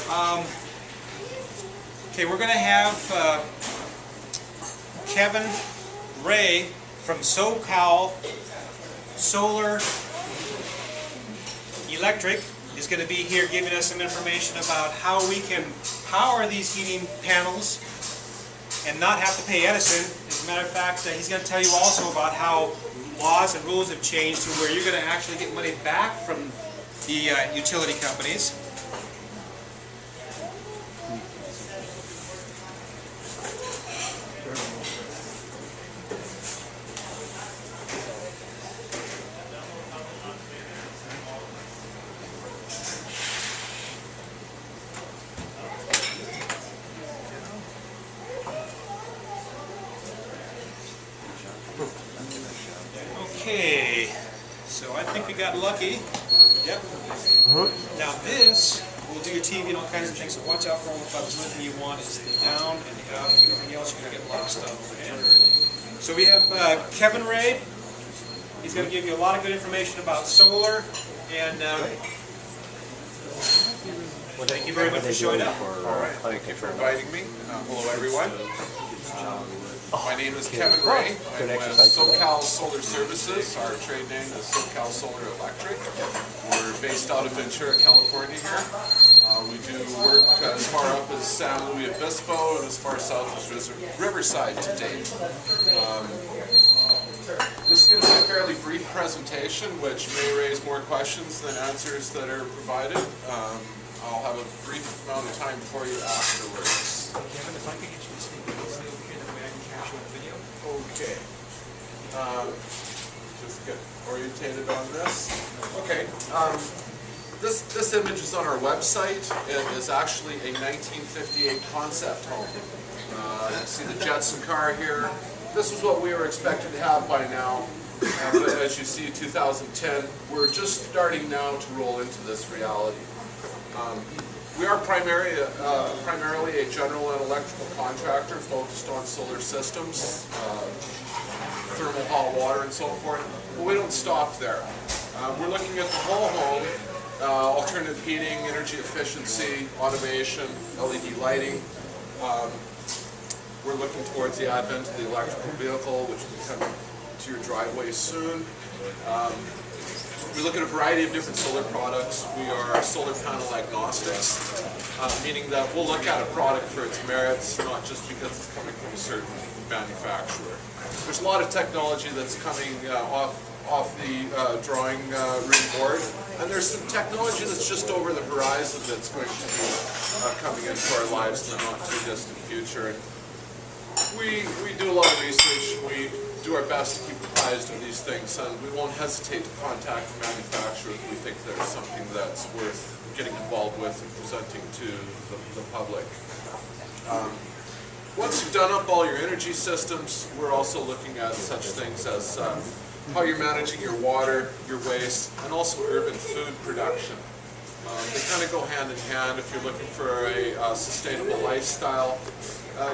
Okay, we're going to have Kevin Ray from SoCal Solar Electric is going to be here giving us some information about how we can power these heating panels and not have to pay Edison. As a matter of fact, he's going to tell you also about how laws and rules have changed to where you're going to actually get money back from the utility companies. Okay, so I think we got lucky. Yep. Now this will do your TV and all kinds of things, so watch out for all the buttons. The only thing you want is the down and the up. Anything else you're going to get lost on. Okay? So we have Kevin Ray. He's going to give you a lot of good information about solar. And thank you very much for showing up. All right, thank you for inviting me. Hello everyone. My name is Kevin Ray. I'm with SoCal Solar Services. Our trade name is SoCal Solar Electric. We're based out of Ventura, California here. We do work as far up as San Luis Obispo and as far south as Riverside to date. This is going to be a fairly brief presentation which may raise more questions than answers that are provided. I'll have a brief amount of time for you afterwards. Kevin, if I could get you to speak closely over here, that way I can capture the video. Okay. Just get orientated on this. Okay. This image is on our website. It is actually a 1958 concept home. You see the Jetson car here. This is what we were expected to have by now. But as you see, 2010, we're just starting now to roll into this reality. We are primarily a general and electrical contractor focused on solar systems, thermal hot water and so forth, but we don't stop there. We're looking at the whole home, alternative heating, energy efficiency, automation, LED lighting. We're looking towards the advent of the electrical vehicle, which will be coming to your driveway soon. We look at a variety of different solar products. We are solar panel agnostics, meaning that we'll look at a product for its merits, not just because it's coming from a certain manufacturer. There's a lot of technology that's coming off the drawing room board, and there's some technology that's just over the horizon that's going to be coming into our lives in the not too distant future. And we do a lot of research. We do our best to keep apprised of these things, and we won't hesitate to contact the manufacturer if we think there's something that's worth getting involved with and presenting to the public. Once you've done up all your energy systems, we're also looking at such things as how you're managing your water, your waste, and also urban food production. They kind of go hand in hand. If you're looking for a sustainable lifestyle,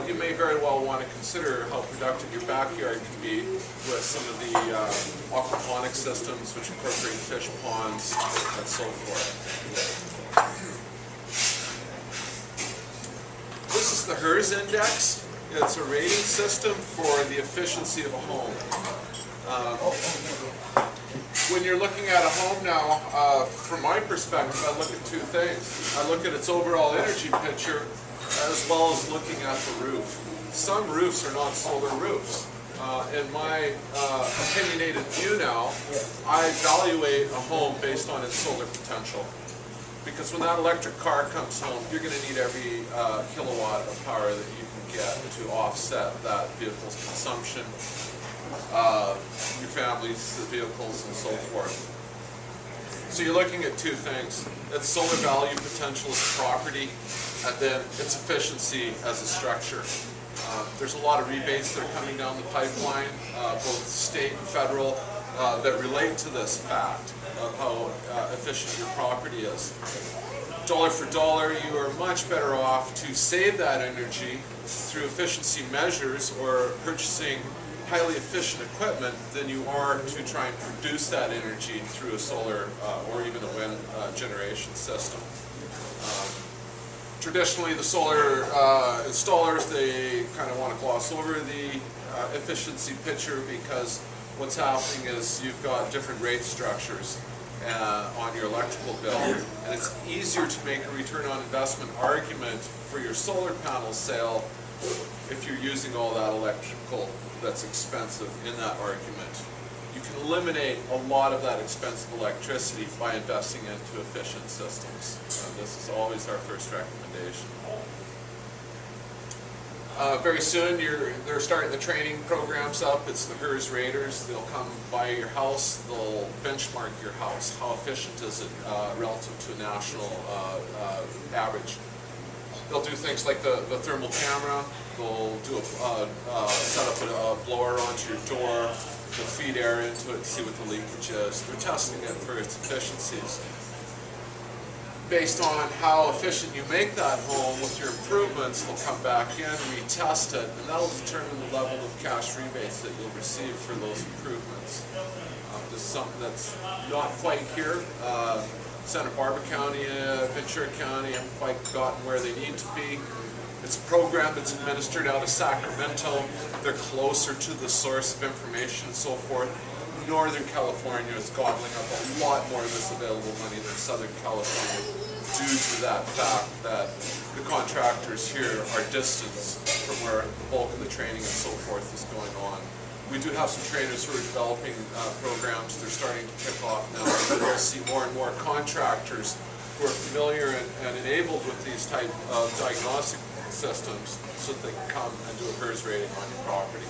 you may very well want to consider how productive your backyard can be with some of the aquaponic systems which incorporate fish ponds and so forth. This is the HERS index. It's a rating system for the efficiency of a home. When you're looking at a home now, from my perspective, I look at two things. I look at its overall energy picture as well as looking at the roof. Some roofs are not solar roofs. In my opinionated view now, I evaluate a home based on its solar potential. Because when that electric car comes home, you're going to need every kilowatt of power that you can get to offset that vehicle's consumption, your family's vehicles, and so forth. So you're looking at two things. Its solar value potential as a property, and then its efficiency as a structure. There's a lot of rebates that are coming down the pipeline, both state and federal, that relate to this fact of how efficient your property is. Dollar for dollar, you are much better off to save that energy through efficiency measures or purchasing highly efficient equipment than you are to try and produce that energy through a solar or even a wind generation system. Traditionally, the solar installers, they kind of want to gloss over the efficiency picture because what's happening is you've got different rate structures on your electrical bill, and it's easier to make a return on investment argument for your solar panel sale if you're using all that electrical that's expensive in that argument. You can eliminate a lot of that expensive electricity by investing into efficient systems. This is always our first recommendation. Very soon, they're starting the training programs up. It's the HERS Raiders. They'll come by your house. They'll benchmark your house. How efficient is it relative to a national average? They'll do things like the thermal camera. They'll do set up a blower onto your door. They'll feed air into it and see what the leakage is. They're testing it for its efficiencies. Based on how efficient you make that home with your improvements, they'll come back in, retest it, and that'll determine the level of cash rebates that you'll receive for those improvements. This is something that's not quite here. Santa Barbara County, Ventura County haven't quite gotten where they need to be. It's a program that's administered out of Sacramento. They're closer to the source of information and so forth. Northern California is gobbling up a lot more of this available money than Southern California due to that fact that the contractors here are distanced from where the bulk of the training and so forth is going on. We do have some trainers who are developing programs. They're starting to kick off now. We'll see more and more contractors who are familiar and enabled with these type of diagnostic systems so that they can come and do a HERS rating on your property.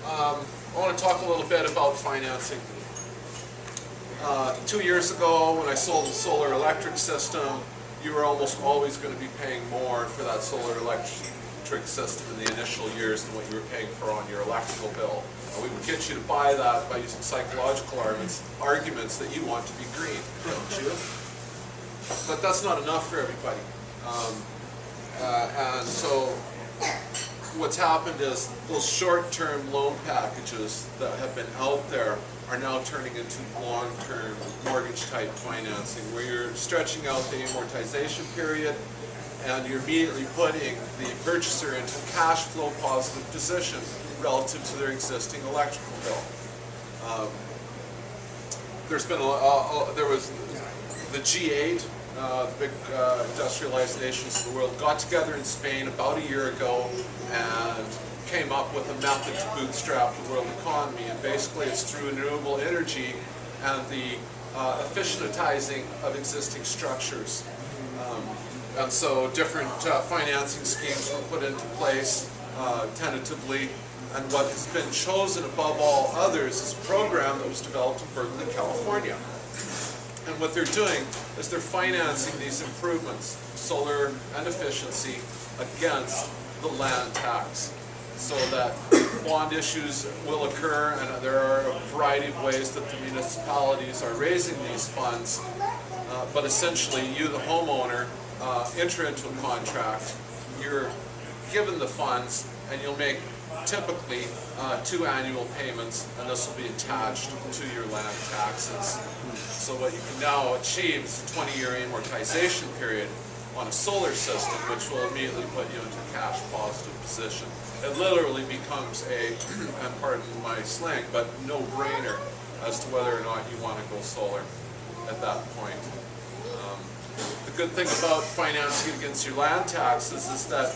I want to talk a little bit about financing. 2 years ago, when I sold the solar electric system, you were almost always going to be paying more for that solar electric system in the initial years than what you were paying for on your electrical bill. We would get you to buy that by using psychological arguments that you want to be green, don't you? But that's not enough for everybody. And so what's happened is those short-term loan packages that have been out there are now turning into long-term mortgage-type financing, where you're stretching out the amortization period and you're immediately putting the purchaser into a cash flow positive position relative to their existing electrical bill. There was the G8, the big industrialized nations of the world, got together in Spain about a year ago and came up with a method to bootstrap the world economy. And basically it's through renewable energy and the efficientizing of existing structures. And so different financing schemes were put into place tentatively. And what has been chosen above all others is a program that was developed in Berkeley, California. And what they're doing is they're financing these improvements, solar and efficiency, against the land tax. So that bond issues will occur, and there are a variety of ways that the municipalities are raising these funds. But essentially, you, the homeowner, enter into a contract, you're given the funds, and you'll make typically 2 annual payments, and this will be attached to your land taxes. So what you can now achieve is a 20-year amortization period on a solar system, which will immediately put you into a cash positive position. It literally becomes a, and pardon my slang, but no-brainer as to whether or not you want to go solar at that point. The good thing about financing against your land taxes is that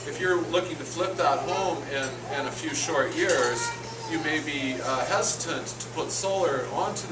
if you're looking to flip that home in a few short years, you may be hesitant to put solar onto that